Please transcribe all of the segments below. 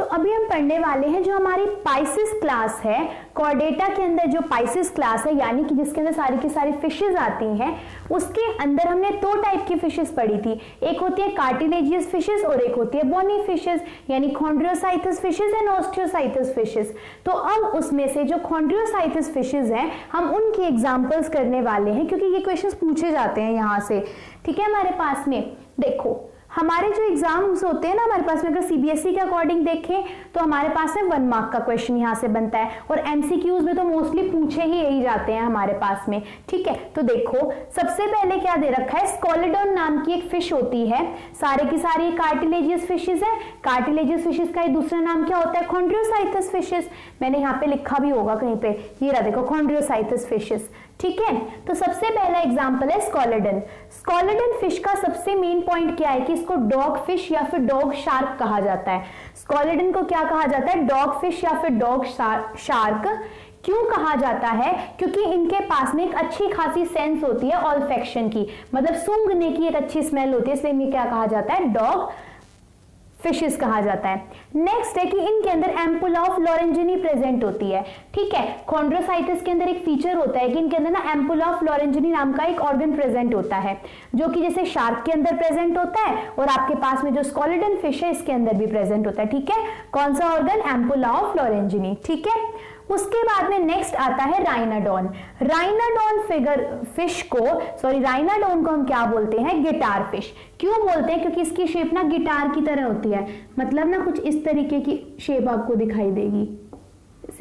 अभी हम पढ़ने वाले हैं जो हमारी पाइसेस क्लास है, कॉर्डेटा के अंदर जो पाइसेस क्लास है यानी कि जिसके अंदर सारी की सारी फिशेज आती हैं, उसके अंदर हमने दो टाइप की फिशेज पढ़ी थी। एक होती है कार्टिलेजियस फिशेज और एक होती है बोनी फिशेज, यानी कॉन्ड्रियोसाइटस फिशेज एंड ऑस्टियोसाइटस फिशेज। तो अब उसमें से जो कॉन्ड्रियोसाइटस फिशेज हैं हम उनकी एग्जांपल्स करने वाले हैं क्योंकि ये क्वेश्चंस पूछे जाते हैं यहाँ से। ठीक है, हमारे पास में देखो हमारे जो एग्जाम्स होते हैं ना, हमारे पास में अगर सीबीएसई के अकॉर्डिंग देखें तो हमारे पास में 1 मार्क का क्वेश्चन यहाँ से बनता है और एमसीक्यूज में तो मोस्टली पूछे ही यही जाते हैं हमारे पास में। ठीक है, तो देखो सबसे पहले क्या दे रखा है, स्कोलेडोन नाम की एक फिश होती है, सारे की सारी कार्टिलेजियस फिशेज है। कार्टिलेजियस फिशेज का दूसरा नाम क्या होता है, कॉन्ड्रियोसाइटस फिशेज। मैंने यहाँ पे लिखा भी होगा कहीं पे, ये रहा देखो कॉन्ड्रियोसाइटस फिशेज। ठीक है, तो सबसे पहला एग्जांपल है स्कोलेडन। स्कोलेडन फिश का सबसे मेन पॉइंट क्या है कि इसको डॉग फिश या फिर डॉग शार्क कहा जाता है। स्कोलेडन को क्या कहा जाता है, डॉग फिश या फिर डॉग शार्क। क्यों कहा जाता है, क्योंकि इनके पास में एक अच्छी खासी सेंस होती है ऑल्फैक्शन की, मतलब सूंघने की एक अच्छी स्मेल होती है, इसलिए इन्हें क्या कहा जाता है, डॉग फिशेस कहा जाता है। नेक्स्ट है कि इनके अंदर एम्पुला ऑफ लॉरेंजिनी प्रेजेंट होती है। ठीक है, कॉन्ड्रोसाइटिस के अंदर एक फीचर होता है कि इनके अंदर ना एम्पुला ऑफ लॉरेंजिनी नाम का एक ऑर्गन प्रेजेंट होता है जो कि जैसे शार्क के अंदर प्रेजेंट होता है और आपके पास में जो स्कोलेडन फिश है इसके अंदर भी प्रेजेंट होता है। ठीक है, कौन सा ऑर्गन, एम्पुला ऑफ लॉरेंजिनी। ठीक है, उसके बाद में नेक्स्ट आता है राइनाडोन। राइनाडोन फिश को राइनाडोन को हम क्या बोलते हैं, गिटार फिश। क्यों बोलते हैं, क्योंकि इसकी शेप ना गिटार की तरह होती है, मतलब ना कुछ इस तरीके की शेप आपको दिखाई देगी,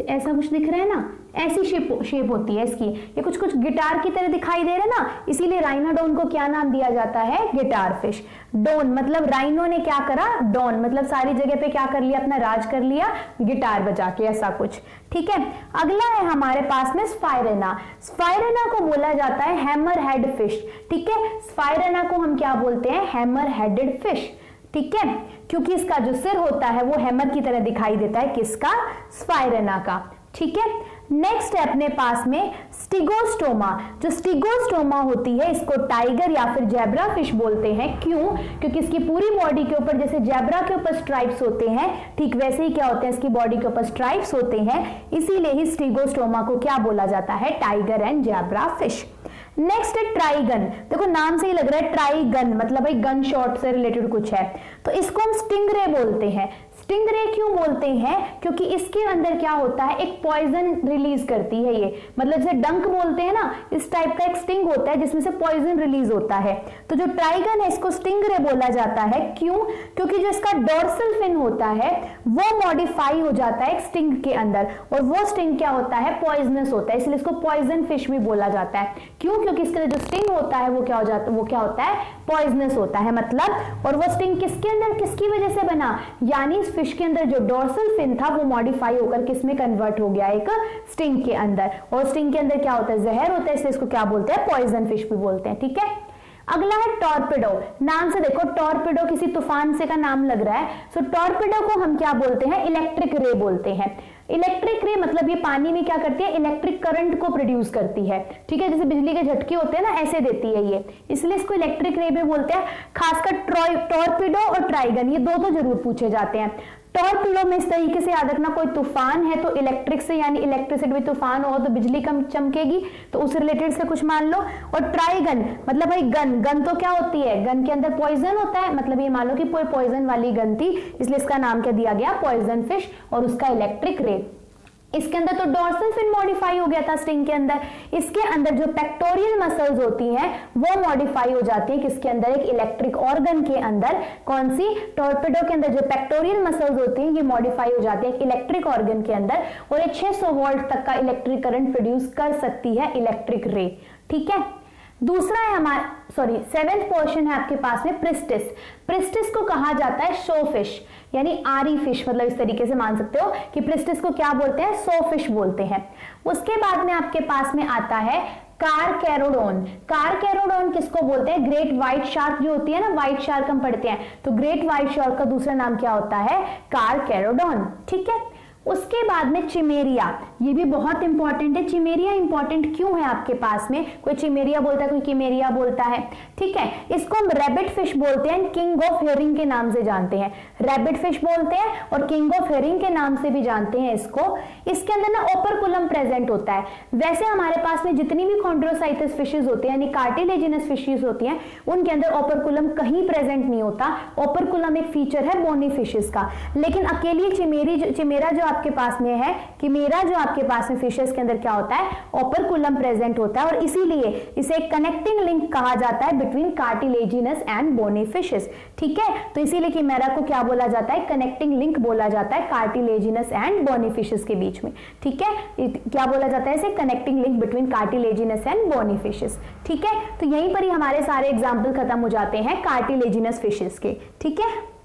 ऐसा कुछ दिख रहा है ना, ऐसी शेप होती है इसकी, ये कुछ कुछ गिटार की तरह दिखाई दे रहा है ना, इसीलिए राइनाडोन को क्या नाम दिया जाता है, गिटार फिश। डोन मतलब राइनो ने क्या करा, डोन मतलब सारी जगह पे क्या कर लिया, अपना राज कर लिया गिटार बजा के, ऐसा कुछ। ठीक है, अगला है हमारे पास में स्पाइरेना। स्पाइरेना को बोला जाता है हैमर हेड फिश। ठीक है, स्पाइरेना को हम क्या बोलते हैं, हैमर हेडेड फिश। ठीक है, क्योंकि इसका जो सिर होता है वो हैमर की तरह दिखाई देता है, किसका, स्पाइरेना का। ठीक है, नेक्स्ट है अपने पास में स्टिगोस्टोमा। जो स्टिगोस्टोमा होती है इसको टाइगर या फिर जेब्रा फिश बोलते हैं। क्यों, क्योंकि इसकी पूरी बॉडी के ऊपर जैसे जेब्रा के ऊपर स्ट्राइप्स होते हैं, ठीक वैसे ही क्या होते हैं, इसकी बॉडी के ऊपर स्ट्राइप्स होते हैं, इसीलिए ही स्टिगोस्टोमा को क्या बोला जाता है, tiger and zebra fish. Next है ट्राइगन। देखो नाम से ही लग रहा है ट्राइगन, मतलब भाई गन शॉट से रिलेटेड कुछ है, तो इसको हम स्टिंगरे बोलते हैं। स्टिंगरे क्यों बोलते हैं, क्योंकि इसके अंदर क्या होता है, एक पॉइजन रिलीज करती है ये, मतलब जैसे डंक बोलते हैं ना, इस टाइप का एक स्टिंग होता है जिसमें से पॉइजन रिलीज होता है। तो जो ट्राइगन है इसको स्टिंगरे बोला जाता है। क्यों, क्योंकि जो इसका डोर्सल फिन होता है वो मॉडिफाई हो जाता है एक स्टिंग के अंदर, और वो स्टिंग क्या होता है, पॉइजनस होता है, इसलिए इसको पॉइजन फिश भी बोला जाता है। क्यों, क्योंकि इसका जो स्टिंग होता है वो क्या होता है, पॉइजनस होता है मतलब। और वो स्टिंग किसके अंदर, किसकी वजह से बना, यानी फिश के अंदर जो डोर्सल फिन था वो मॉडिफाई होकर किसमें कन्वर्ट हो गया, एक स्टिंग के अंदर, और स्टिंग के अंदर क्या होता है, जहर होता है, इसलिए इसको क्या बोलते हैं, पॉइजन फिश भी बोलते हैं। ठीक है, अगला है टॉर्पेडो। नाम से देखो टॉर्पेडो किसी तूफान से का नाम लग रहा है, सो टॉर्पेडो को हम क्या बोलते हैं, इलेक्ट्रिक रे बोलते हैं। इलेक्ट्रिक रे मतलब ये पानी में क्या करती है, इलेक्ट्रिक करंट को प्रोड्यूस करती है। ठीक है, जैसे बिजली के झटके होते हैं ना, ऐसे देती है ये, इसलिए इसको इलेक्ट्रिक रे भी बोलते हैं। खासकर टॉर्पेडो और ट्राइगन ये दो तो जरूर पूछे जाते हैं। टॉर्पेडो में इस तरीके से याद रखना, कोई तूफान है तो इलेक्ट्रिक से, यानी इलेक्ट्रिसिटी में तूफान हो तो बिजली कम चमकेगी, तो उस रिलेटेड से कुछ मान लो। और ट्राइगन मतलब भाई गन तो क्या होती है, गन के अंदर पॉइजन होता है, मतलब ये मान लो कि कोई पॉइजन वाली गन थी, इसलिए इसका नाम क्या दिया गया, पॉइजन फिश, और उसका इलेक्ट्रिक रे। इसके अंदर तो डोर्सल फिन मॉडिफाई हो गया था स्टिंग के अंदर, इसके अंदर जो पेक्टोरियल मसल्स होती हैं वो मॉडिफाई हो जाती है किसके अंदर, एक इलेक्ट्रिक ऑर्गन के अंदर। कौन सी, टॉर्पेडो के अंदर जो पेक्टोरियल मसल्स होती हैं ये मॉडिफाई हो जाती है एक इलेक्ट्रिक ऑर्गन के अंदर, और ये 600 वोल्ट तक का इलेक्ट्रिक करंट प्रोड्यूस कर सकती है इलेक्ट्रिक रे। ठीक है, दूसरा है हमारा, सेवेंथ पोर्शन है आपके पास में प्रिस्टिस। प्रिस्टिस को कहा जाता है शो फिश, यानी आरी फिश, मतलब इस तरीके से मान सकते हो कि प्रिस्टिस को क्या बोलते हैं, शो फिश बोलते हैं। उसके बाद में आपके पास में आता है कारकैरोडोन। कारकैरोडोन किसको बोलते हैं, ग्रेट व्हाइट शार्क जो होती है ना, व्हाइट शार्क हम पढ़ते हैं, तो ग्रेट व्हाइट शार्क का दूसरा नाम क्या होता है, कारकैरोडोन। ठीक है, उसके बाद में चिमेरिया, ये भी बहुत इंपॉर्टेंट है। चिमेरिया इंपॉर्टेंट क्यों है आपके पास में? कोई चिमेरिया बोलता है, कोई किमेरिया बोलता है, ठीक है। इसको हम रैबिट फिश बोलते हैं, किंग ऑफ हेरिंग के नाम से जानते हैं। रैबिट फिश बोलते हैं और किंग ऑफ हेरिंग के नाम से भी जानते हैं इसको। इसके अंदर ना ओपरकुलम प्रेजेंट होता है। वैसे हमारे पास में जितनी भी कॉन्ड्रोसाइटस फिशेज होती है यानी कार्टिलेजिनस फिशेज होती हैं, उनके अंदर ओपरकुलम कहीं प्रेजेंट नहीं होता। ओपरकुलम एक फीचर है बोनी फिशेज का। लेकिन अकेली चिमेरा जो आपके पास में है, किमेरा जो आपके पास में फिशेस के अंदर क्या होता है, ओपरकुलम प्रेजेंट होता है और इसीलिए इसे कनेक्टिंग लिंक कहा जाता है between cartilaginous and bony fishes, ठीक है। तो इसीलिए किमेरा को क्या बोला जाता है, कनेक्टिंग लिंक बोला जाता है कार्टिलेजिनस एंड बोनी फिशेस के बीच में, ठीक है। क्या बोला जाता है इसे, connecting link between cartilaginous and bony fishes, ठीक है। तो यहीं पर ही हमारे सारे एग्जाम्पल खत्म हो जाते हैं कार्टिलेजिनस फिशेस के, ठीक है।